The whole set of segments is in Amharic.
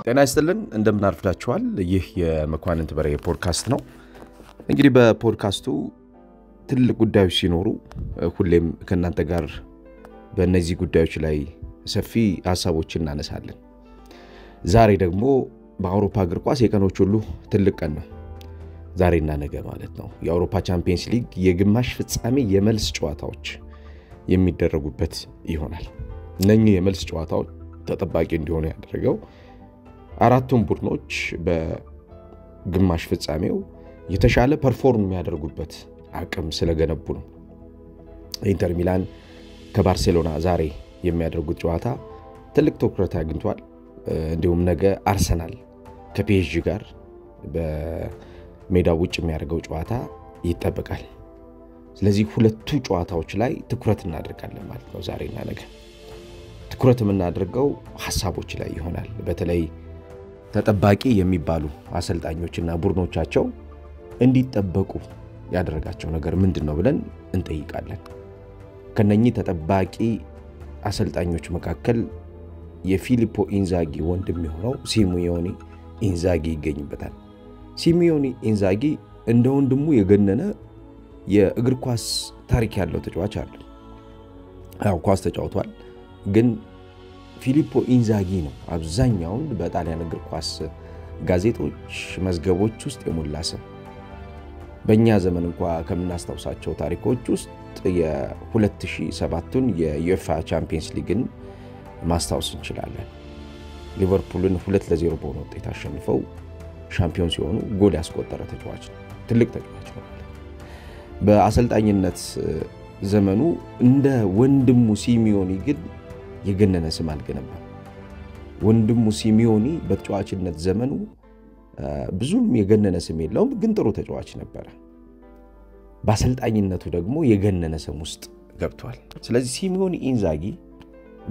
ጤና ይስጥልን እንደምን አርፍዳችኋል ይህ የመኳንንት በሬ ፖድካስት ነው እንግዲህ በፖድካስቱ ትልቅ ጉዳዮች ሲኖሩ ሁሌም ከናንተ ጋር በእነዚህ ጉዳዮች ላይ ሰፊ ሐሳቦችን እናነሳለን ዛሬ ደግሞ በአውሮፓ እግር ኳስ የቀኖች ሁሉ ትልቅ ቀን ነው ዛሬና ነገ ማለት ነው የአውሮፓ ቻምፒየንስ ሊግ የግማሽ ፍጻሜ የመልስ ጨዋታዎች የሚደረጉበት ይሆናል እነኚህ የመልስ ጨዋታዎች ተጠባቂ እንዲሆኑ ያደረገው አራቱም ቡድኖች በግማሽ ፍጻሜው የተሻለ ፐርፎርም የሚያደርጉበት አቅም ስለገነቡ ነው ኢንተር ሚላን ከባርሴሎና ዛሬ የሚያደርጉት ጨዋታ ትልቅ ትኩረት አግኝቷል እንዲሁም ነገ አርሰናል ከፒኤስጂ ጋር በሜዳው ውጭ የሚያደርገው ጨዋታ ይጠበቃል ስለዚህ ሁለቱ ጨዋታዎች ላይ ትኩረት እናደርጋለን ማለት ነው ዛሬና ነገ ትኩረት የምናደርገው ሐሳቦች ላይ ይሆናል በተለይ ተጠባቂ የሚባሉ አሰልጣኞችና ቡድኖቻቸው እንዲጠበቁ ያደረጋቸው ነገር ምንድነው ብለን እንጠይቃለን ከነኚህ ተጠባቂ አሰልጣኞች መካከል የፊሊፖ ኢንዛጊ ወንድም የሆነው ሲሚዮኒ ኢንዛጊ ይገኝበታል ሲሚዮኒ ኢንዛጊ እንደ ወንድሙ የገነነ የእግር ኳስ ታሪክ ያለው ተጫዋች አለ ያው ኳስ ተጫውቷል ግን ፊሊፖ ኢንዛጊ ነው አብዛኛውን በጣሊያን እግር ኳስ ጋዜጦች መዝገቦች ውስጥ የሞላ ስም በእኛ ዘመን እንኳን ከምናስታውሳቸው ታሪኮች ውስጥ የ2007ን የዩኤፋ ቻምፒየንስ ሊግን ማስታወስ እንችላለን ሊቨርፑልን 2-0 በሆነ ውጤት አሸንፈው ሻምፒዮን ሲሆኑ ጎል ያስቆጠረ ተጫዋች ነው ትልቅ ተጫዋች ነው በአሰልጣኝነት ዘመኑ እንደ ወንድሙ ሲሚዮኒ ግን የገነነ ስም አልገነባም ወንድሙ ሲሚዮኒ በተጫዋችነት ዘመኑ ብዙም የገነነ ስም የለውም ግን ጥሩ ተጫዋች ነበር በአሰልጣኝነቱ ደግሞ የገነነ ስም ውስጥ ገብቷል ስለዚህ ሲሚዮኒ ኢንዛጊ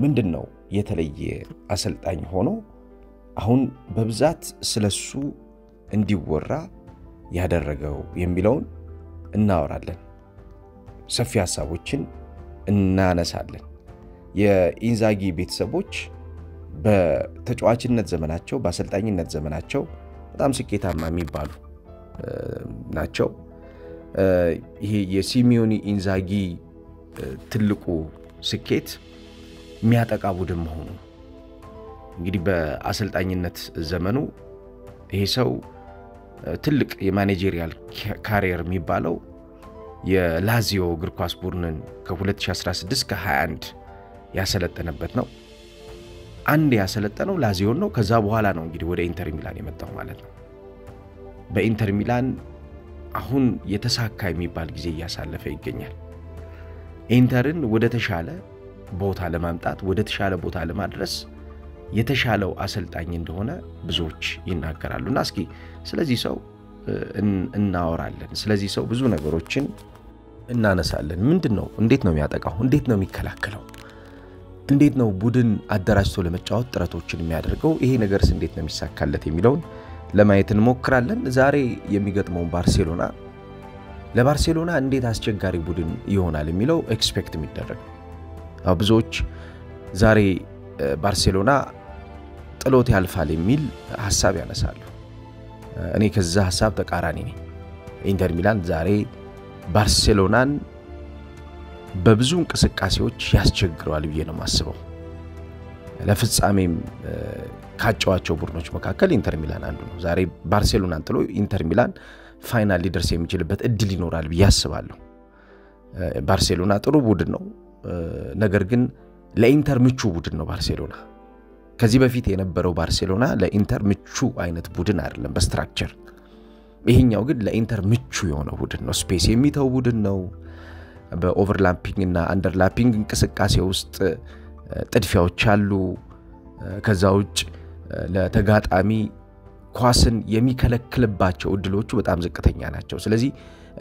ምንድነው የተለየ አሰልጣኝ ሆኖ አሁን በብዛት ስለሱ እንዲወራ ያደረገው የሚለውን እናወራለን ሰፊ ሐሳቦችን እናነሳለን የኢንዛጊ ቤተሰቦች በተጫዋችነት ዘመናቸው በአሰልጣኝነት ዘመናቸው በጣም ስኬታማ የሚባሉ ናቸው ይሄ የሲሚዮኒ ኢንዛጊ ትልቁ ስኬት የሚያጠቃ ቡድን መሆኑ እንግዲህ በአሰልጣኝነት ዘመኑ ይሄ ሰው ትልቅ የማኔጀሪያል ካሪየር የሚባለው የላዚዮ እግር ኳስ ቡድንን ከ2016 እስከ 21 ያሰለጠነበት ነው አንድ ያሰለጠነው ላዚዮ ነው ከዛ በኋላ ነው እንግዲህ ወደ ኢንተር ሚላን የመጣው ማለት ነው በኢንተር ሚላን አሁን የተሳካ የሚባል ጊዜ ያሳለፈ ይገኛል ኢንተርን ወደ ተሻለ ቦታ ለማምጣት ወደ ተሻለ ቦታ ለማድረስ የተሻለው አሰልጣኝ እንደሆነ ብዙዎች ይናገራሉና እስኪ ስለዚህ ሰው እናወራለን ስለዚህ ሰው ብዙ ነገሮችን እናነሳለን ምንድነው እንዴት ነው የሚያጠቃው እንዴት ነው የሚከላከለው እንዴት ነው ቡድን አደራጅቶ ለመጫወት ጥረቶችን የሚያደርገው ይሄ ነገርስ እንዴት ነው የሚሳካለት የሚለውን ለማየት እንሞክራለን ዛሬ የሚገጥመው ባርሴሎና ለባርሴሎና እንዴት አስቸጋሪ ቡድን ይሆናል የሚለው ኤክስፔክት የሚደረግ ብዙዎች ዛሬ ባርሴሎና ጥሎት ያልፋል የሚል ሐሳብ ያነሳሉ እኔ ከዛ ሐሳብ ተቃራኒ ነኝ ኢንተር ሚላን ዛሬ ባርሴሎናን በብዙ እንቅስቃሴዎች ያስቸግረዋል ብዬ ነው ማስበው ለፍጻሜም ካጫዋቸው ቡድኖች መካከል ኢንተር ሚላን አንዱ ነው ዛሬ ባርሴሎናን ጥሎ ኢንተር ሚላን ፋይናል ሊደርስ የሚችልበት እድል ይኖራል ብዬ አስባለሁ ባርሴሎና ጥሩ ቡድን ነው ነገር ግን ለኢንተር ምቹ ቡድን ነው ባርሴሎና ከዚህ በፊት የነበረው ባርሴሎና ለኢንተር ምቹ አይነት ቡድን አይደለም በስትራክቸር ይሄኛው ግን ለኢንተር ምቹ የሆነ ቡድን ነው ስፔስ የሚተው ቡድን ነው በኦቨርላፒንግ እና አንደርላፒንግ እንቅስቃሴ ውስጥ ጥድፊያዎች አሉ ከዛ ውጭ ለተጋጣሚ ኳስን የሚከለክልባቸው እድሎቹ በጣም ዝቅተኛ ናቸው ስለዚህ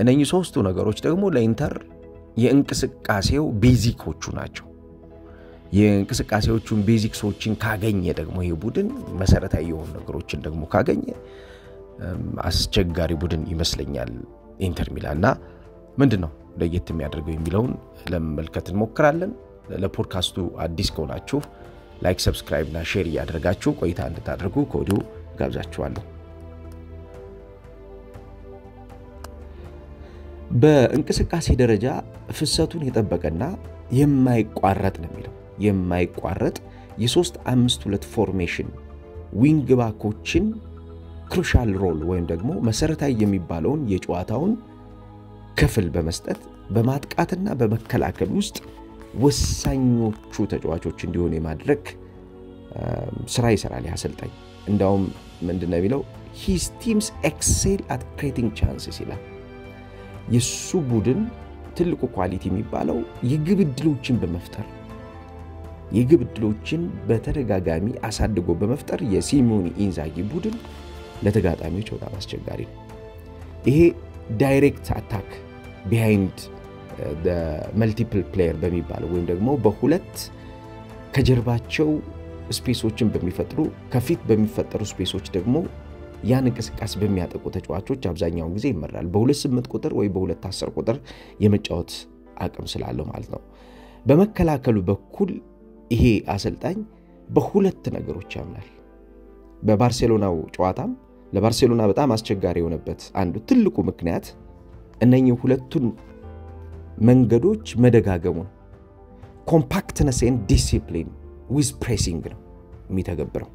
እነኚህ ሶስቱ ነገሮች ደግሞ ለኢንተር የእንቅስቃሴው ቤዚኮቹ ናቸው የእንቅስቃሴዎቹን ቤዚክሶችን ካገኘ ደግሞ ይሄ ቡድን መሰረታዊ የሆኑ ነገሮችን ደግሞ ካገኘ አስቸጋሪ ቡድን ይመስለኛል ኢንተር ሚላንና ምንድነው ለየት የሚያደርገው የሚለውን ለመመልከት እንሞክራለን ለፖድካስቱ አዲስ ከሆናችሁ ላይክ ሰብስክራይብ እና ሼር ያደርጋችሁ ቆይታ እንድታደርጉ ኮዲው ጋብዛችኋለሁ በእንቅስቃሴ ደረጃ ፍሰቱን የጠበቀና የማይቋረጥ ነው የሚለው የማይቋረጥ የ3-5-2 ፎርሜሽን ዊንግ ባኮችን ክሩሻል ሮል ወይም ደግሞ መሰረታዊ የሚባለውን የጨዋታውን ክፍል በመስጠት በማጥቃትና በመከላከል ውስጥ ወሳኞቹ ተጫዋቾች እንዲሆኑ የማድረግ ስራ ይሰራል ያሰልጣኝ እንዳውም ምንድነው የሚለው his teams excel at creating chances ይላል የሱ ቡድን ትልቁ ኳሊቲ የሚባለው የግብ ዕድሎችን በመፍጠር የግብ ዕድሎችን በተደጋጋሚ አሳድጎ በመፍጠር የሲሞኒ ኢንዛጊ ቡድን ለተጋጣሚዎች በጣም አስቸጋሪ ነው ይሄ ዳይሬክት አታክ ቢሃይንድ the multiple player በሚባለው ወይም ደግሞ በሁለት ከጀርባቸው ስፔሶችን በሚፈጥሩ ከፊት በሚፈጠሩ ስፔሶች ደግሞ ያን እንቅስቃሴ በሚያጠቁ ተጫዋቾች አብዛኛው ጊዜ ይመራል በ2-8 ቁጥር ወይ በ2-10 ቁጥር የመጫወት አቅም ስላለው ማለት ነው በመከላከሉ በኩል ይሄ አሰልጣኝ በሁለት ነገሮች ያምናል በባርሴሎናው ጨዋታም ለባርሴሎና በጣም አስቸጋሪ የሆነበት አንዱ ትልቁ ምክንያት እነኚህ ሁለቱን መንገዶች መደጋገሙ ኮምፓክትነስ ኤንድ ዲሲፕሊን with pressing ነው የሚተገብረው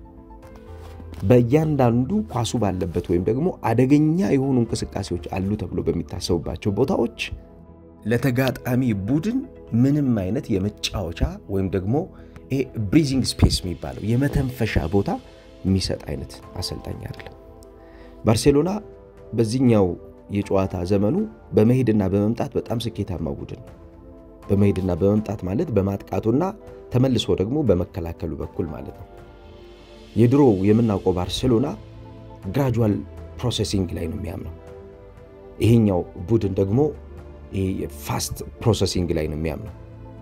በእያንዳንዱ ኳሱ ባለበት ወይም ደግሞ አደገኛ የሆኑ እንቅስቃሴዎች አሉ ተብሎ በሚታሰቡባቸው ቦታዎች ለተጋጣሚ ቡድን ምንም አይነት የመጫወቻ ወይም ደግሞ ብሪዚንግ ስፔስ የሚባለው የመተንፈሻ ቦታ የሚሰጥ አይነት አሰልጣኝ አይደለም ባርሴሎና በዚህኛው የጨዋታ ዘመኑ በመሄድና በመምጣት በጣም ስኬታማ ቡድን በመሄድና በመምጣት ማለት በማጥቃቱና ተመልሶ ደግሞ በመከላከሉ በኩል ማለት ነው የድሮ የምናውቀው ባርሴሎና ግራጁዋል ፕሮሰሲንግ ላይ ነው የሚያምነው ይሄኛው ቡድን ደግሞ ፋስት ፕሮሰሲንግ ላይ ነው የሚያምነው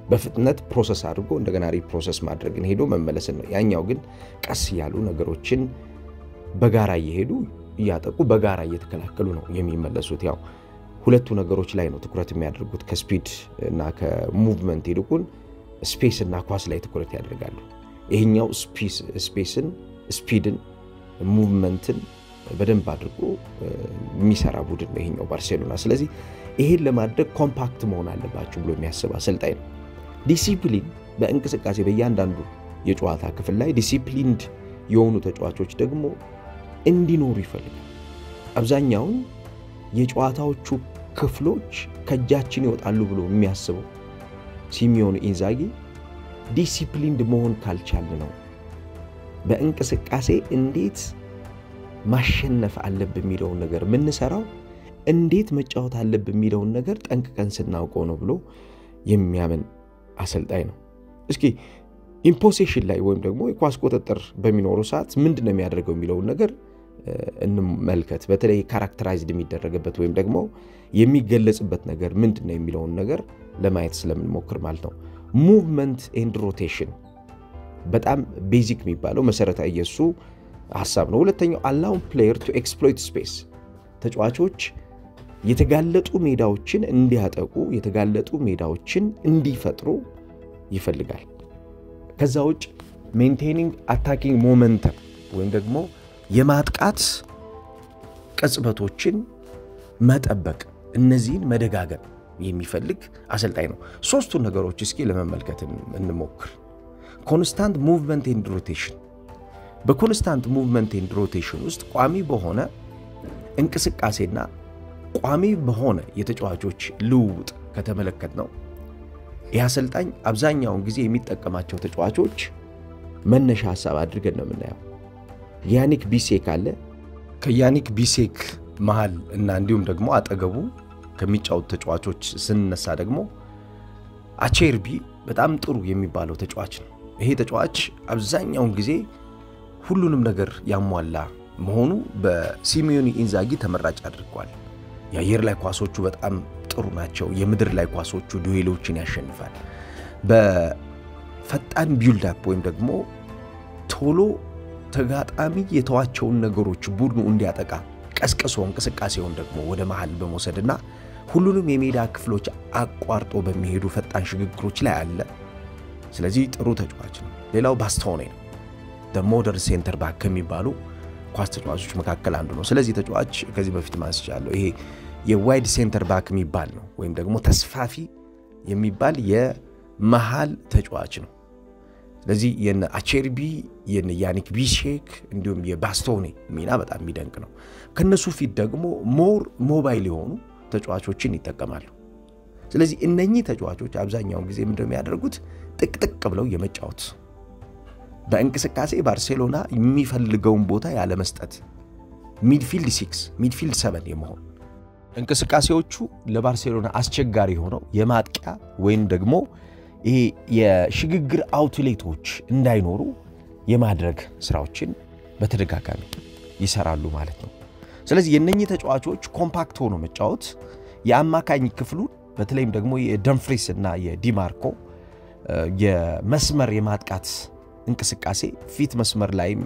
በፍጥነት ፕሮሰስ አድርጎ እንደገና ሪፕሮሰስ ማድረግን ሄዶ መመለስ ነው ያኛው ግን ቀስ ያሉ ነገሮችን በጋራ እየሄዱ ያጠቁ በጋራ እየተከላከሉ ነው የሚመለሱት ያው ሁለቱ ነገሮች ላይ ነው ትኩረት የሚያደርጉት ከስፒድ እና ከሙቭመንት ይልቁን ስፔስ እና ኳስ ላይ ትኩረት ያደርጋሉ ይሄኛው ስፔስን ስፒድን ሙቭመንትን በደንብ አድርጎ የሚሰራ ቡድን ነው ይሄኛው ባርሴሎና ስለዚህ ይሄን ለማድረግ ኮምፓክት መሆን አለባችሁ ብሎ የሚያስብ አሰልጣኝ ነው ዲሲፕሊን በእንቅስቃሴ በእያንዳንዱ የጨዋታ ክፍል ላይ ዲሲፕሊንድ የሆኑ ተጫዋቾች ደግሞ እንዲኖሩ ይፈልጋል አብዛኛው የጨዋታዎቹ ክፍሎች ከጃችን ይወጣሉ ብሎ የሚያስበው ሲሚዮኒ ኢንዛጊ ዲሲፕሊንድ መሆን ካልቻለ ነው በእንቅስቃሴ እንዴት ማሸነፍ አለበት የሚለው ነገር ምን ሰራው እንዴት መጫወት አለበት የሚለው ነገር ጠንቅቀን ስናውቀው ነው ብሎ የሚያምን አሰልጣኝ ነው እስኪ ኢምፖሴሽን ላይ ወይም ደግሞ የኳስ ቁጥጥር በሚኖረው ሰዓት ምንድነው የሚያደርገው የሚለው ነገር እንመልከት በተለይ ካራክተራይዝድ የሚደረግበት ወይም ደግሞ የሚገለጽበት ነገር ምንድነው የሚለው ነገር ለማየት ስለምንሞክር ማለት ነው ሙቭመንት ኤንድ ሮቴሽን በጣም ቤዚክ የሚባለው መሰረታዊ የሱ ሐሳብ ነው ሁለተኛው allow player to exploit space ተጫዋቾች የተጋለጡ ሜዳዎችን እንዲያጠቁ የተጋለጡ ሜዳዎችን እንዲፈጥሩ ይፈልጋል ከዛውጭ maintaining attacking momentum ወይም ደግሞ የማጥቃት ቅጽበቶችን መጠበቅ እነዚህን መደጋገም የሚፈልግ አሰልጣኝ ነው ሶስቱ ነገሮች እስኪ ለመመልከት እንሞክር ኮንስታንት ሙቭመንት ኤንድ ሮቴሽን በኮንስታንት ሙቭመንት ኤንድ ሮቴሽን ውስጥ ቋሚ በሆነ እንቅስቃሴና ቋሚ በሆነ የተጫዋቾች ልውውጥ ከተመለከት ነው ያሰልጣኝ አብዛኛውን ጊዜ የሚጠቀማቸው ተጫዋቾች መነሻ ሐሳብ አድርገን ነው የምናየው ያኒክ ቢሴክ አለ ከያኒክ ቢሴክ መሃል እና እንዲሁም ደግሞ አጠገቡ ከሚጫወቱ ተጫዋቾች ስንነሳ ደግሞ አቼርቢ በጣም ጥሩ የሚባለው ተጫዋች ነው ይሄ ተጫዋች አብዛኛውን ጊዜ ሁሉንም ነገር ያሟላ መሆኑ በሲሚዮኒ ኢንዛጊ ተመራጭ አድርጓል የአየር ላይ ኳሶቹ በጣም ጥሩ ናቸው የምድር ላይ ኳሶቹ ዱዌሎችን ያሸንፋል በፈጣን ቢልድ አፕ ወይም ደግሞ ቶሎ ተጋጣሚ የተዋቸውን ነገሮች ቡድኑ እንዲያጠቃ ቀስቀሶ እንቅስቃሴውን ደግሞ ወደ መሃል በመውሰድና ሁሉንም የሜዳ ክፍሎች አቋርጦ በሚሄዱ ፈጣን ሽግግሮች ላይ አለ ስለዚህ ጥሩ ተጫዋች ነው ሌላው ባስቶኔ ነው the modern center back ከሚባሉ ኳስ ተጫዋቾች መካከል አንዱ ነው ስለዚህ ተጫዋች ከዚህ በፊት ማስቻለው ይሄ የዋይድ ሴንተር ባክ የሚባል ነው ወይም ደግሞ ተስፋፊ የሚባል የመሃል ተጫዋች ነው ስለዚህ የነ አቼርቢ የነ ያኒክ ቢሼክ እንዲሁም የባስቶኔ ሚና በጣም የሚደንቅ ነው ከነሱ ፊት ደግሞ ሞር ሞባይል የሆኑ ተጫዋቾችን ይጠቀማሉ ስለዚህ እነኚህ ተጫዋቾች አብዛኛው ጊዜ ምንድነው የሚያደርጉት ጥቅጥቅ ብለው የመጫወት በእንቅስቃሴ ባርሴሎና የሚፈልገውን ቦታ ያለ መስጠት ሚድፊልድ 6 ሚድፊልድ 7 የመሆን እንቅስቃሴዎቹ ለባርሴሎና አስቸጋሪ ሆነው የማጥቂያ ወይም ደግሞ ይሄ የሽግግር አውትሌቶች እንዳይኖሩ የማድረግ ስራዎችን በተደጋጋሚ ይሰራሉ ማለት ነው ስለዚህ የነኚህ ተጫዋቾች ኮምፓክት ሆኖ መጫወት የአማካኝ ክፍሉ በተለይም ደግሞ የደምፍሪስ እና የዲማርኮ የመስመር የማጥቃት እንቅስቃሴ ፊት መስመር ላይም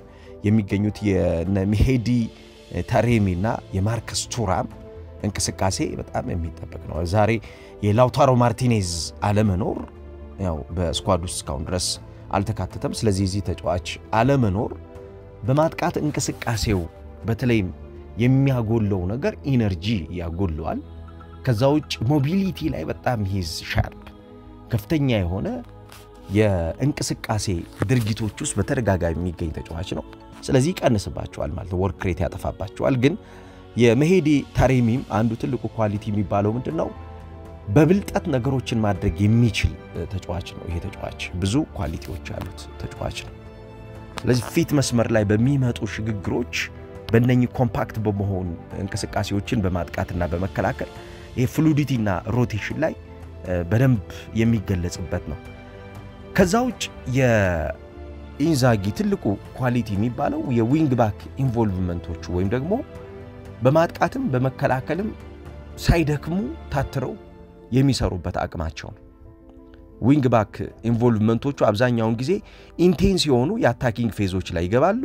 የሚገኙት የነሚሄዲ ታሬሚና የማርከስ ቱራም እንቅስቃሴ በጣም የሚጠበቅ ነው ዛሬ የላውታሮ ማርቲኔዝ አለመኖር ያው በስኳድ ውስጥ እስካሁን ድረስ አልተካተተም ስለዚህ እዚህ ተጫዋች አለመኖር በማጥቃት እንቅስቃሴው በተለይም የሚያጎለው ነገር ኢነርጂ ያጎለዋል ከዛው ውጭ ሞቢሊቲ ላይ በጣም ሂዝ ሻርፕ ከፍተኛ የሆነ የእንቅስቃሴ ድርጊቶች ውስጥ በተደጋጋሚ የሚገኝ ተጫዋች ነው ስለዚህ ቀንስባቸዋል ማለት ነው ወርክ ሬት ያጠፋባቸዋል ግን የመሄዲ ታሬሚም አንዱ ትልቁ ኳሊቲ የሚባለው ምንድነው በብልጠት ነገሮችን ማድረግ የሚችል ተጫዋች ነው ይሄ ተጫዋች ብዙ ኳሊቲዎች ያሉት ተጫዋች ነው ስለዚህ ፊት መስመር ላይ በሚመጡ ሽግግሮች በእነኚህ ኮምፓክት በመሆን እንቅስቃሴዎችን በማጥቃትና በመከላከል የፍሉዲቲና ሮቴሽን ላይ በደንብ የሚገለጽበት ነው ከዛው ውጭ የኢንዛጊ ትልቁ ኳሊቲ የሚባለው የዊንግ ባክ ኢንቮልቭመንቶቹ ወይም ደግሞ በማጥቃትም በመከላከልም ሳይደክሙ ታትረው የሚሰሩበት አቅማቸው ዊንግ ባክ ኢንቮልቭመንቶቹ አብዛኛውን ጊዜ ኢንቴንስ የሆኑ የአታኪንግ ፌዞች ላይ ይገባሉ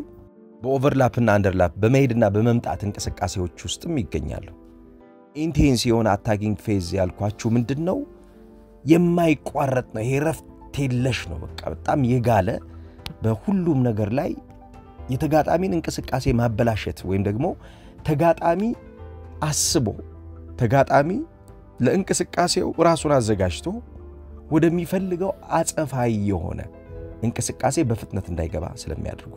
በኦቨርላፕ እና አንደርላፕ በመሄድና በመምጣት እንቅስቃሴዎች ውስጥም ይገኛሉ ኢንቴንስ የሆነ አታኪንግ ፌዝ ያልኳችሁ ምንድነው የማይቋረጥ ነው ይሄ ረፍት የለሽ ነው በቃ በጣም የጋለ በሁሉም ነገር ላይ የተጋጣሚን እንቅስቃሴ ማበላሸት ወይም ደግሞ ተጋጣሚ አስቦ ተጋጣሚ ለእንቅስቃሴው ራሱን አዘጋጅቶ ወደሚፈልገው አጸፋይ የሆነ እንቅስቃሴ በፍጥነት እንዳይገባ ስለሚያደርጉ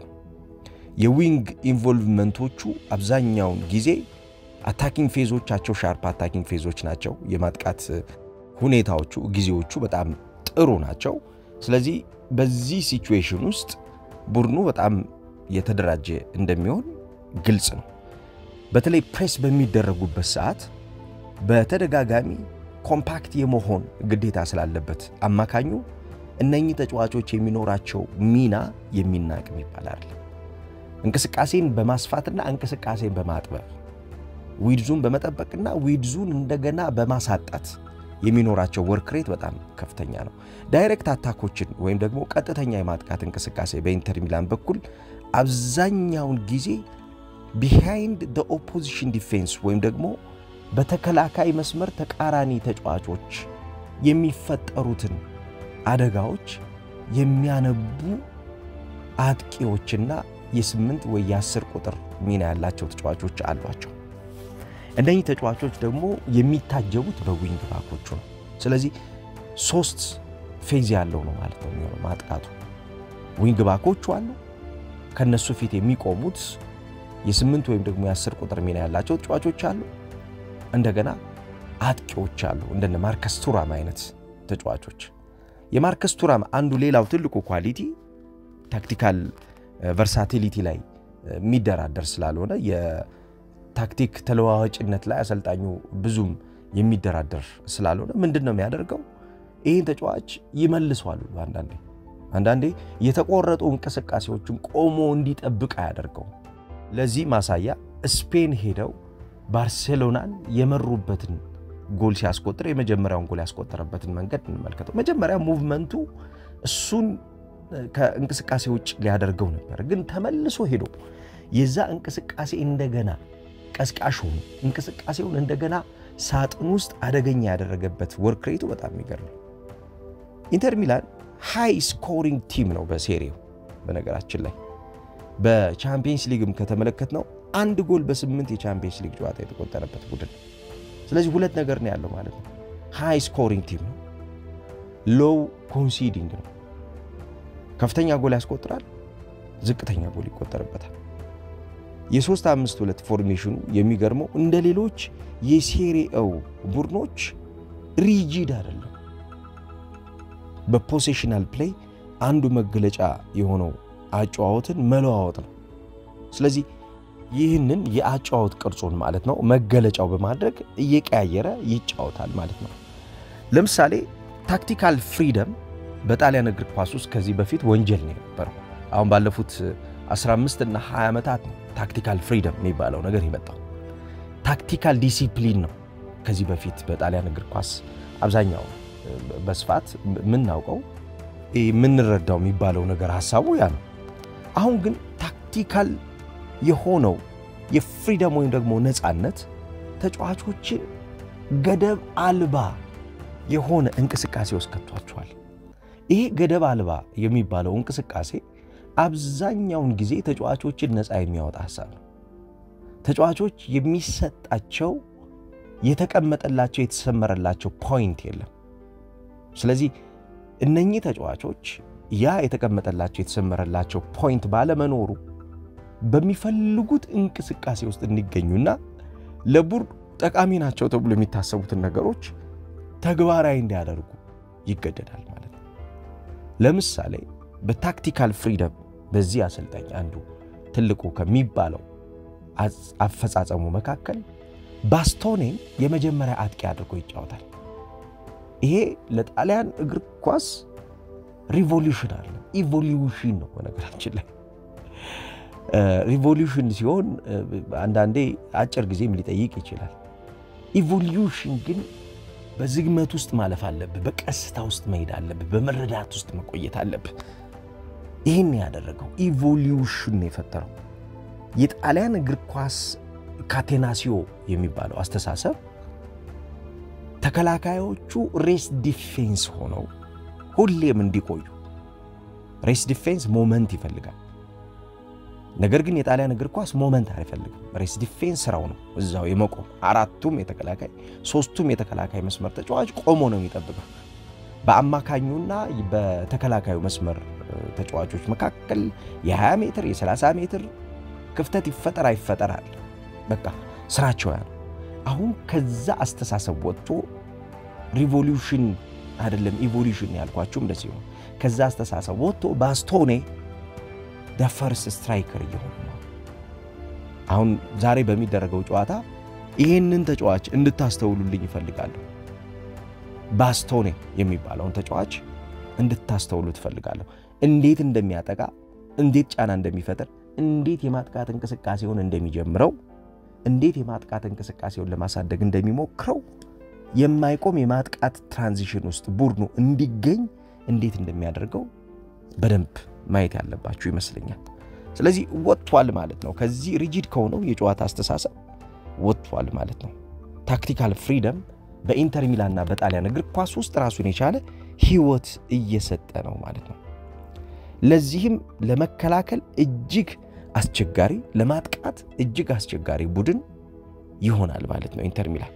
የዊንግ ኢንቮልቭመንቶቹ አብዛኛው ጊዜ አታኪንግ ፌዞቻቸው ሻርፕ አታኪንግ ፌዞች ናቸው የማጥቃት ሁኔታዎቹ ጊዜዎቹ በጣም ጥሩ ናቸው ስለዚህ በዚህ ሲቹዌሽን ውስጥ ቡድኑ በጣም የተደራጀ እንደሚሆን ግልጽ ነው በተለይ ፕሬስ በሚደረጉበት ሰዓት በተደጋጋሚ ኮምፓክት የመሆን ግዴታ ስላለበት አማካኙ እነኚህ ተጫዋቾች የሚኖራቸው ሚና የሚናቅ ይባላል እንቅስቃሴን በማስፋትና እንቅስቃሴን በማጥበብ ዊድዙን በመጠበቅና ዊድዙን እንደገና በማሳጣት የሚኖራቸው ወርክ ሬት በጣም ከፍተኛ ነው ዳይሬክት አታኮችን ወይም ደግሞ ቀጥተኛ የማጥቃት እንቅስቃሴ በኢንተር ሚላን በኩል አብዛኛው ጊዜ behind the opposition defense ወይም ደግሞ በተከላካይ መስመር ተቃራኒ ተጫዋቾች የሚፈጠሩትን አደጋዎች የሚያነቡ አጥቂዎችና የ8 ወይ የ10 ቁጥር ሚና ያላቸው ተጫዋቾች አሏቸው እነኚህ ተጫዋቾች ደግሞ የሚታጀቡት በዊንግ ባኮቹ ነው ስለዚህ 3 ፌዝ ያለው ነው ማለት ነው ማጥቃቱ ዊንግ ባኮቹ አሉ ከነሱ ፊት የሚቆሙት የ8 ወይም ደግሞ የ10 ቁጥር ሚና ያላቸው ተጫዋቾች አሉ እንደገና አጥቂዎች አሉ እንደነ ማርከስ ቱራም አይነት ተጫዋቾች የማርከስ ቱራም አንዱ ሌላው ትልቁ ኳሊቲ ታክቲካል ቨርሳቲሊቲ ላይ የሚደራደር ስላልሆነ የታክቲክ ተለዋዋጭነት ላይ አሰልጣኙ ብዙም የሚደራደር ስላልሆነ ምንድነው የሚያደርገው ይሄን ተጫዋች ይመልሷል አንዳንዴ የተቆረጡ እንቅስቃሴዎችን ቆሞ እንዲጠብቅ ያደርገው ለዚህ ማሳያ ስፔን ሄደው ባርሴሎናን የመሩበትን ጎል ሲያስቆጥር የመጀመሪያውን ጎል ያስቆጠረበትን መንገድ እንመልከተው መጀመሪያ ሙቭመንቱ እሱን ከእንቅስቃሴ ውጭ ሊያደርገው ነበር ግን ተመልሶ ሄዶ የዛ እንቅስቃሴ እንደገና ቀስቃሽ ሆኖ እንቅስቃሴውን እንደገና ሳጥን ውስጥ አደገኛ ያደረገበት ወርክ ሬቱ በጣም ይገርም ኢንተር ሚላን ሃይ ስኮሪንግ ቲም ነው በሴሪው በነገራችን ላይ በቻምፒየንስ ሊግም ከተመለከትነው አንድ ጎል በ8 የቻምፒየንስ ሊግ ጨዋታ የተቆጠረበት ቡድን ስለዚህ ሁለት ነገር ነው ያለው ማለት ነው ሃይ ስኮሪንግ ቲም ነው ሎው ኮንሲዲንግ ነው ከፍተኛ ጎል ያስቆጥራል ዝቅተኛ ጎል ይቆጠርበታል የ3-5-2 ፎርሜሽኑ የሚገርመው እንደ ሌሎች የሴሪኤው ቡድኖች ሪጂድ አይደለም በፖሴሽናል ፕሌይ አንዱ መገለጫ የሆነው አጫዋወትን መለዋወጥ ነው ስለዚህ ይህንን የአጫዋወት ቅርጹን ማለት ነው መገለጫው በማድረግ እየቀያየረ ይጫወታል ማለት ነው ለምሳሌ ታክቲካል ፍሪደም በጣሊያን እግር ኳስ ውስጥ ከዚህ በፊት ወንጀል ነው ነበር አሁን ባለፉት 15 እና 20 ዓመታት ታክቲካል ፍሪደም የሚባለው ነገር ይመጣው ታክቲካል ዲሲፕሊን ነው ከዚህ በፊት በጣሊያን እግር ኳስ አብዛኛው በስፋት ምን ናውቀው ምን ረዳው የሚባለው ነገር ሐሳቡ ያ ነው አሁን ግን ታክቲካል የሆነው የፍሪደም ወይም ደግሞ ነፃነት ተጫዋቾች ገደብ አልባ የሆነ እንቅስቃሴ ውስጥ ከተዋቸዋል ይሄ ገደብ አልባ የሚባለው እንቅስቃሴ አብዛኛውን ጊዜ ተጫዋቾችን ነፃ የሚያወጣ ሐሳብ ነው ተጫዋቾች የሚሰጣቸው የተቀመጠላቸው የተሰመረላቸው ፖይንት የለም ስለዚህ እነኚህ ተጫዋቾች ያ የተቀመጠላቸው የተሰመረላቸው ፖይንት ባለመኖሩ በሚፈልጉት እንቅስቃሴ ውስጥ እንዲገኙና ለቡድኑ ጠቃሚ ናቸው ተብሎ የሚታሰቡትን ነገሮች ተግባራዊ እንዲያደርጉ ይገደዳል ማለት ነው ለምሳሌ በታክቲካል ፍሪደም በዚህ አሰልጣኝ አንዱ ትልቁ ከሚባለው አፈጻጸሙ መካከል ባስቶኔ የመጀመሪያ አጥቂ አድርጎ ይጫወታል ይሄ ለጣሊያን እግር ኳስ ሪቮሉሽን አለ ኢቮሉሽን ነው በነገራችን ላይ ሪቮሉሽን ሲሆን አንዳንዴ አጭር ጊዜም ሊጠይቅ ይችላል ኢቮሉሽን ግን በዝግመት ውስጥ ማለፍ አለበት በቀስታ ውስጥ መሄድ አለበት በመረዳት ውስጥ መቆየት አለበት ይሄን ያደረገው ኢቮሉሽን የፈጠረው የጣሊያን እግር ኳስ ካቴናሲዮ የሚባለው አስተሳሰብ ተከላካዮቹ ሬስ ዲፌንስ ሆነው ሁሌም እንዲቆዩ ሬስ ዲፌንስ ሞመንት ይፈልጋል ነገር ግን የጣሊያን እግር ኳስ ሞመንት አይፈልግም ሬስ ዲፌንስ ስራው ነው እዛው የመቆም አራቱም የተከላካይ ሶስቱም የተከላካይ መስመር ተጫዋች ቆሞ ነው የሚጠብቀው በአማካኙና በተከላካዩ መስመር ተጫዋቾች መካከል የ20 ሜትር የ30 ሜትር ክፍተት ይፈጠራል በቃ ስራቸው ያ አሁን ከዛ አስተሳሰብ ወጥቶ ሪቮሉሽን አይደለም ኢቮሉሽን ያልኳችሁ እንደዚህ ነው ከዛ አስተሳሰብ ወጥቶ ባስቶኔ the first striker ይሆን ነው አሁን ዛሬ በሚደረገው ጨዋታ ይሄንን ተጫዋች እንድታስተውሉልኝ ይፈልጋለሁ ባስቶኔ የሚባለውን ተጫዋች እንድታስተውሉ ትፈልጋለሁ እንዴት እንደሚያጠቃ እንዴት ጫና እንደሚፈጠር እንዴት የማጥቃት እንቅስቃሴውን እንደሚጀምረው እንዴት የማጥቃት እንቅስቃሴውን ለማሳደግ እንደሚሞክረው የማይቆም የማጥቃት ትራንዚሽን ውስጥ ቡድኑ እንዲገኝ እንዴት እንደሚያደርገው በደንብ ማየት ያለባችሁ ይመስለኛል ስለዚህ ወጥቷል ማለት ነው ከዚህ ሪጂድ ከሆነው የጨዋታ አስተሳሰብ ወጥቷል ማለት ነው ታክቲካል ፍሪደም በኢንተር ሚላንና በጣሊያን እግር ኳስ ውስጥ ራሱን የቻለ ህይወት እየሰጠ ነው ማለት ነው ለዚህም ለመከላከል እጅግ አስቸጋሪ ለማጥቃት እጅግ አስቸጋሪ ቡድን ይሆናል ማለት ነው ኢንተር ሚላን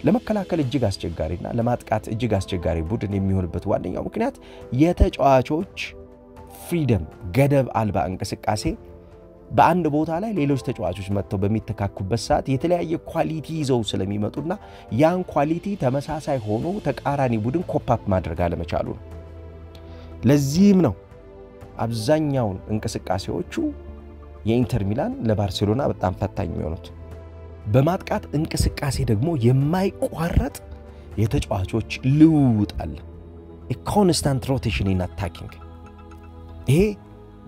ለመከላከል እጅግ አስቸጋሪና ለማጥቃት እጅግ አስቸጋሪ ቡድን የሚሆንበት ዋነኛው ምክንያት የተጫዋቾች ፍሪደም ገደብ አልባ እንቅስቃሴ በአንድ ቦታ ላይ ሌሎች ተጫዋቾች መጥተው በሚተካኩበት ሰዓት የተለያየ ኳሊቲ ይዘው ስለሚመጡና ያን ኳሊቲ ተመሳሳይ ሆኖ ተቃራኒ ቡድን ኮፓፕ ማድረግ አለመቻሉ ነው ለዚህም ነው አብዛኛው እንቅስቃሴዎቹ የኢንተር ሚላን ለባርሴሎና በጣም ፈታኝ የሚሆኑት በማጥቃት እንቅስቃሴ ደግሞ የማይቋረጥ የተጫዋቾች ልውውጥ አለ ኮንስታንት ሮቴሽን ኢን አታኪንግ ይሄ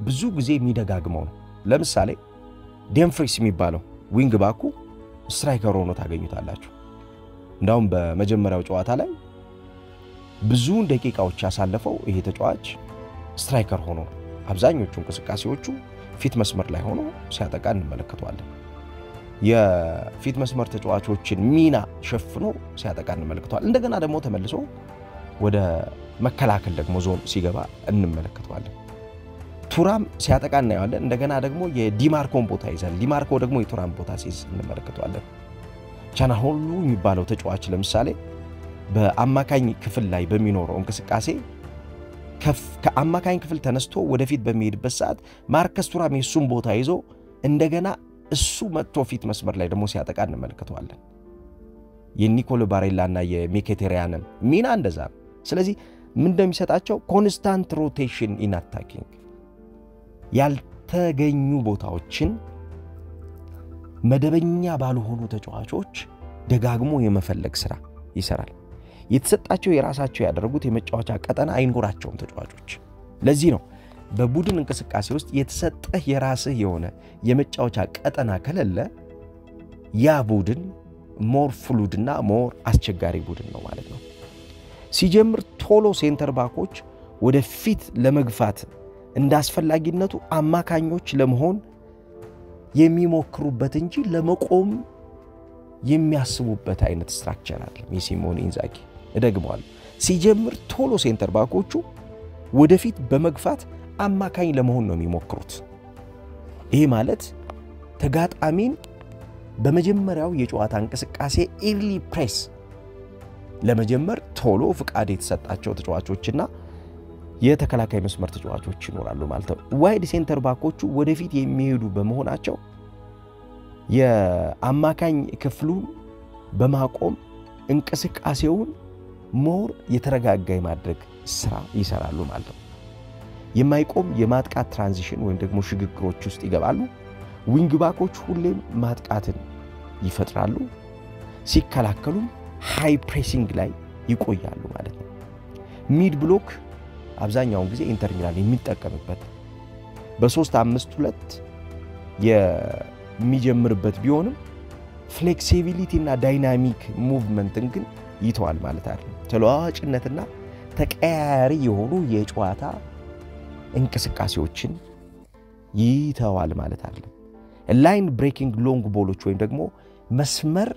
ብዙ ጊዜ የሚደጋግመው ነው ለምሳሌ ዴምፍሪስ የሚባለው ዊንግ ባኩ ስትራይከር ሆኖ ታገኙታላችሁ እንዳውም በመጀመሪያው ጨዋታ ላይ ብዙ ደቂቃዎች ያሳለፈው ይሄ ተጫዋች ስትራይከር ሆኖ አብዛኞቹ እንቅስቃሴዎቹ ፊት መስመር ላይ ሆኖ ሲያጠቃ እንመለከተዋለን የፊት መስመር ተጫዋቾችን ሚና ሸፍኖ ሲያጠቃ እንመለከተዋለን እንደገና ደግሞ ተመልሶ ወደ መከላከል ደግሞ ዞን ሲገባ እንመለከተዋለን። ቱራም ሲያጠቃ እናየዋለን። እንደገና ደግሞ የዲማርኮን ቦታ ይዛል። ዲማርኮ ደግሞ የቱራም ቦታ ሲይዝ እንመለከተዋለን። ቻናሆሉ የሚባለው ተጫዋች ለምሳሌ በአማካኝ ክፍል ላይ በሚኖረው እንቅስቃሴ ከአማካኝ ክፍል ተነስቶ ወደፊት በሚሄድበት ሰዓት ማርከስ ቱራም የሱን ቦታ ይዞ እንደገና እሱ መጥቶ ፊት መስመር ላይ ደግሞ ሲያጠቃ እንመለከተዋለን። የኒኮሎ ባሬላና የሚኬቴሪያንን ሚና እንደዛ ነው። ስለዚህ ምን እንደሚሰጣቸው ኮንስታንት ሮቴሽን ኢን አታኪንግ ያልተገኙ ቦታዎችን መደበኛ ባልሆኑ ተጫዋቾች ደጋግሞ የመፈለግ ስራ ይሰራል። የተሰጣቸው የራሳቸው ያደረጉት የመጫወቻ ቀጠና አይኖራቸውም ተጫዋቾች። ለዚህ ነው በቡድን እንቅስቃሴ ውስጥ የተሰጠህ የራስህ የሆነ የመጫወቻ ቀጠና ከሌለ ያ ቡድን ሞር ፍሉድና ሞር አስቸጋሪ ቡድን ነው ማለት ነው። ሲጀምር ቶሎ ሴንተር ባኮች ወደፊት ለመግፋት እንዳስፈላጊነቱ አማካኞች ለመሆን የሚሞክሩበት እንጂ ለመቆም የሚያስቡበት አይነት ስትራክቸር አይደለም የሲሞኔ ኢንዛጊ። እደግመዋለሁ። ሲጀምር ቶሎ ሴንተር ባኮቹ ወደፊት በመግፋት አማካኝ ለመሆን ነው የሚሞክሩት። ይሄ ማለት ተጋጣሚን በመጀመሪያው የጨዋታ እንቅስቃሴ ኢርሊ ፕሬስ ለመጀመር ቶሎ ፍቃድ የተሰጣቸው ተጫዋቾችና የተከላካይ መስመር ተጫዋቾች ይኖራሉ ማለት ነው። ዋይድ ሴንተር ባኮቹ ወደፊት የሚሄዱ በመሆናቸው የአማካኝ ክፍሉን በማቆም እንቅስቃሴውን ሞር የተረጋጋ ማድረግ ስራ ይሰራሉ ማለት ነው። የማይቆም የማጥቃት ትራንዚሽን ወይም ደግሞ ሽግግሮች ውስጥ ይገባሉ። ዊንግ ባኮች ሁሌም ማጥቃትን ይፈጥራሉ። ሲከላከሉም ሃይ ፕሬሲንግ ላይ ይቆያሉ ማለት ነው። ሚድ ብሎክ አብዛኛውን ጊዜ ኢንተር ሚላን የሚጠቀምበት በ3-5-2 የሚጀምርበት ቢሆንም ፍሌክሲቢሊቲ እና ዳይናሚክ ሙቭመንትን ግን ይተዋል ማለት አይደለም። ተለዋዋጭነትና ተቀያያሪ የሆኑ የጨዋታ እንቅስቃሴዎችን ይተዋል ማለት አይደለም። ላይን ብሬኪንግ ሎንግ ቦሎች ወይም ደግሞ መስመር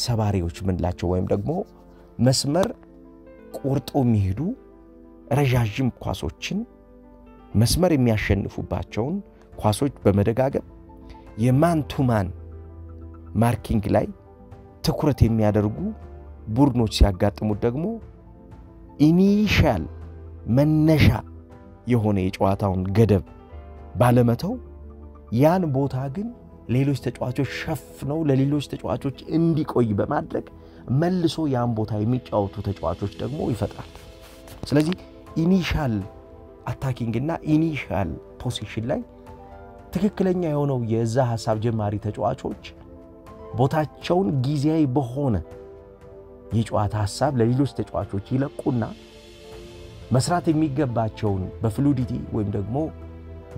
ሰባሪዎች ምንላቸው ወይም ደግሞ መስመር ቆርጦ የሚሄዱ ረጃጅም ኳሶችን መስመር የሚያሸንፉባቸውን ኳሶች በመደጋገም የማን ቱ ማን ማርኪንግ ላይ ትኩረት የሚያደርጉ ቡድኖች ሲያጋጥሙት ደግሞ ኢኒሻል መነሻ የሆነ የጨዋታውን ገደብ ባለመተው ያን ቦታ ግን ሌሎች ተጫዋቾች ሸፍነው ለሌሎች ተጫዋቾች እንዲቆይ በማድረግ መልሶ ያን ቦታ የሚጫወቱ ተጫዋቾች ደግሞ ይፈጥራል። ስለዚህ ኢኒሻል አታኪንግ እና ኢኒሻል ፖዚሽን ላይ ትክክለኛ የሆነው የዛ ሐሳብ ጀማሪ ተጫዋቾች ቦታቸውን ጊዜያዊ በሆነ የጨዋታ ሐሳብ ለሌሎች ተጫዋቾች ይለቁና መስራት የሚገባቸውን በፍሉዲቲ ወይም ደግሞ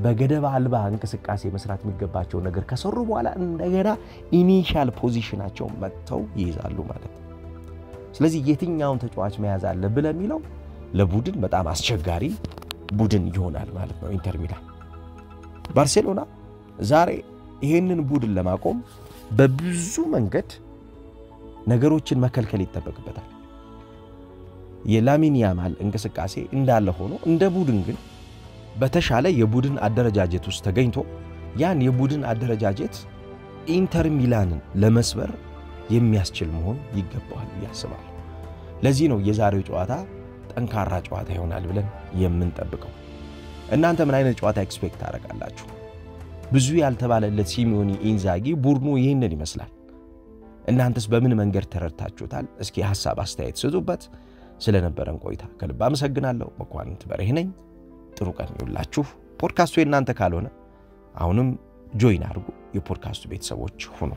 በገደብ አልባ እንቅስቃሴ መስራት የሚገባቸው ነገር ከሰሩ በኋላ እንደገና ኢኒሻል ፖዚሽናቸው መጥተው ይይዛሉ ማለት ነው። ስለዚህ የትኛውን ተጫዋች መያዝ አለብህ ለሚለው ለቡድን በጣም አስቸጋሪ ቡድን ይሆናል ማለት ነው ኢንተር ሚላን። ባርሴሎና ዛሬ ይሄንን ቡድን ለማቆም በብዙ መንገድ ነገሮችን መከልከል ይተበቅበታል። የላሚን ያማል እንቅስቃሴ እንዳለ ሆኖ እንደ ቡድን ግን በተሻለ የቡድን አደረጃጀት ውስጥ ተገኝቶ ያን የቡድን አደረጃጀት ኢንተር ሚላንን ለመስበር የሚያስችል መሆን ይገባዋል ያስባል። ለዚህ ነው የዛሬው ጨዋታ ጠንካራ ጨዋታ ይሆናል ብለን የምንጠብቀው። እናንተ ምን አይነት ጨዋታ ኤክስፔክት አደርጋላችሁ? ብዙ ያልተባለለት ሲሞኔ ኢንዛጊ ቡድኑ ይሄንን ይመስላል። እናንተስ በምን መንገድ ተረድታችሁታል? እስኪ ሐሳብ አስተያየት ስጡበት። ስለነበረን ቆይታ ከልብ አመሰግናለሁ። መኳንንት በርሄ ነኝ። ጥሩ ቀን ይሁንላችሁ። ፖድካስቱ የእናንተ ካልሆነ አሁንም ጆይን አድርጉ፣ የፖድካስቱ ቤተሰቦች ሁኑ።